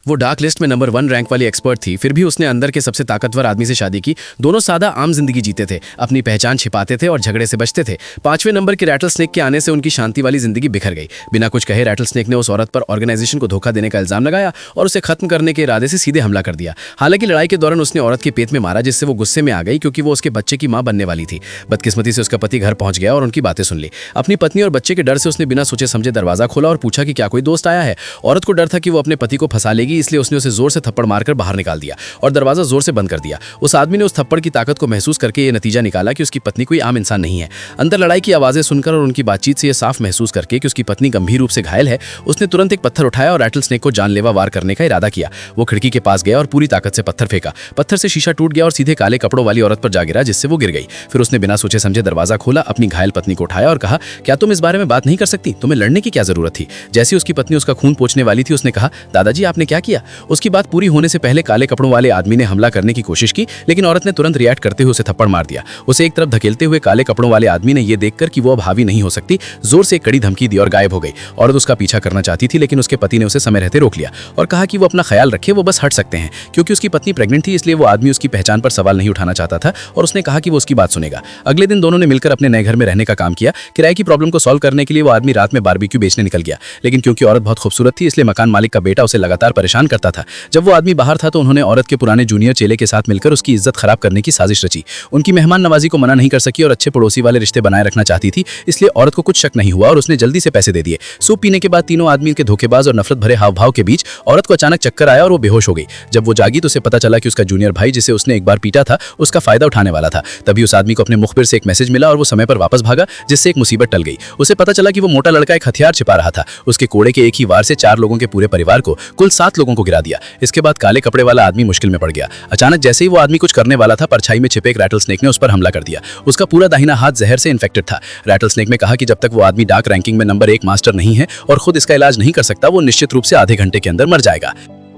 वो dark list में number 1 rank वाली एक्सपर्ट थी, फिर भी उसने अंदर के सबसे ताकतवर आदमी से शादी की। दोनों सादा आम जिंदगी जीते थे, अपनी पहचान छिपाते थे और झगड़े से बचते थे। 5वें नंबर के रैटल स्नेक के आने से उनकी शांति वाली जिंदगी बिखर गई। बिना कुछ कहे रैटल स्नेक ने उस औरत पर ऑर्गेनाइजेशन को धोखा देने का इल्जाम लगाया और उसे खत्म करने के इरादे से सीधे हमला कर दिया। हालांकि लड़ाई के दौरान उसने औरत के पेट में मारा, जिससे वो गुस्से में आ गई क्योंकि वो उसके बच्चे की मां बनने वाली थी। बदकिस्मती से उसका पति घर पहुंच गया और उनकी बातें सुन ली। अपनी पत्नी और बच्चे के डर से उसने बिना सोचे समझे दरवाजा खोला और पूछा कि क्या कोई दोस्त आया है। औरत को डर था कि वो अपने पति को फंसा लेगी, इसलिए उसने उसे जोर से थप्पड़ मारकर बाहर निकाल दिया और दरवाजा जोर से बंद कर दिया। उस आदमी ने उस थप्पड़ की ताकत को महसूस करके ये नतीजा निकाला कि उसकी पत्नी कोई आम इंसान नहीं है। अंदर लड़ाई की आवाजें सुनकर और उनकी बातचीत से ये साफ महसूस करके कि उसकी पत्नी गंभीर रूप से घायल है, उसने तुरंत एक पत्थर उठाया और रैटल स्नेक को जानलेवा वार करने का इरादा किया। वो खिड़की के पास गया और पूरी ताकत से पत्थर फेंका। पत्थर से शीशा टूट गया और सीधे काले कपड़ों वाली औरत पर जा गिरा, जिससे वो गिर गई। फिर उसने बिना सोचे समझे दरवाजा खोला, अपनी घायल पत्नी को उठाया और कहा, क्या तुम इस बारे में बात नहीं कर सकती? तुम्हें लड़ने की क्या जरूरत थी? जैसी उसकी पत्नी उसका खून पोंछने वाली थी, उसने कहा, दादाजी आपने क्या किया? उसकी बात पूरी होने से पहले काले कपड़ों वाले आदमी ने हमला करने की कोशिश की, लेकिन औरत ने तुरंत रिएक्ट करते हुए उसे थप्पड़ मार दिया। उसे एक तरफ धकेलते हुए काले कपड़ों वाले आदमी ने यह देखकर कि वो अब हावी नहीं हो सकती, जोर से एक कड़ी धमकी दी और गायब हो गई। औरत उसका पीछा करना चाहती थी, लेकिन उसके पति ने उसे समय रहते रोक लिया और कहा कि वो अपना ख्याल रखे, वो बस हट सकते हैं। क्योंकि उसकी पत्नी प्रेग्नेंट थी, इसलिए वो आदमी उसकी पहचान पर सवाल नहीं उठाना चाहता था और उसने कहा कि वो उसकी बात सुनेगा। अगले दिन दोनों ने मिलकर अपने नए घर में रहने का काम किया। किराए की प्रॉब्लम को सॉल्व करने के लिए वो आदमी रात में बारबेक्यू बेचने निकल गया, लेकिन क्योंकि औरत बहुत खूबसूरत थी, इसलिए मकान मालिक का बेटा उसे लगातार परेशान करता था। जब वो आदमी बाहर था तो उन्होंने औरत के पुराने जूनियर चेले के साथ मिलकर उसकी इज्जत खराब करने की साजिश रची। उनकी मेहमान नवाजी को मना नहीं कर सकी और अच्छे पड़ोसी वाले रिश्ते बनाए रखना चाहती थी, इसलिए औरत को कुछ शक नहीं हुआ और उसने जल्दी से पैसे दे दिए। सूप पीने के बाद तीनों आदमी के धोखेबाज और नफरत भरे हाव भाव के बीच औरत को अचानक चक्कर आया और वो बेहोश हो गई। जब वो जागी तो उसे पता चला कि उसका जूनियर भाई, जिसे उसने एक बार पीटा था, उसका फायदा उठाने वाला था। तभी उस आदमी को अपने मुखबिर से एक मैसेज मिला और वो समय पर वापस भागा, जिससे एक मुसीबत टल गई। उसे पता चला कि वो मोटा लड़का एक हथियार छिपा रहा था। उसके कोड़े के एक ही वार से 4 लोगों के पूरे परिवार को, कुल 7 लोगों को गिरा दिया। इसके बाद काले कपड़े वाला आदमी मुश्किल में पड़ गया। अचानक जैसे ही वो आदमी कुछ करने वाला था, परछाई में छिपे एक रैटल स्नेक ने उस पर हमला कर दिया। उसका पूरा दाहिना हाथ जहर से इन्फेक्टेड था। रैटल स्नेक ने कहा कि जब तक वो आदमी डार्क रैंकिंग में नंबर 1 मास्टर नहीं है और खुद इसका इलाज नहीं कर सकता, वो निश्चित रूप से आधे घंटे के अंदर मर जाएगा।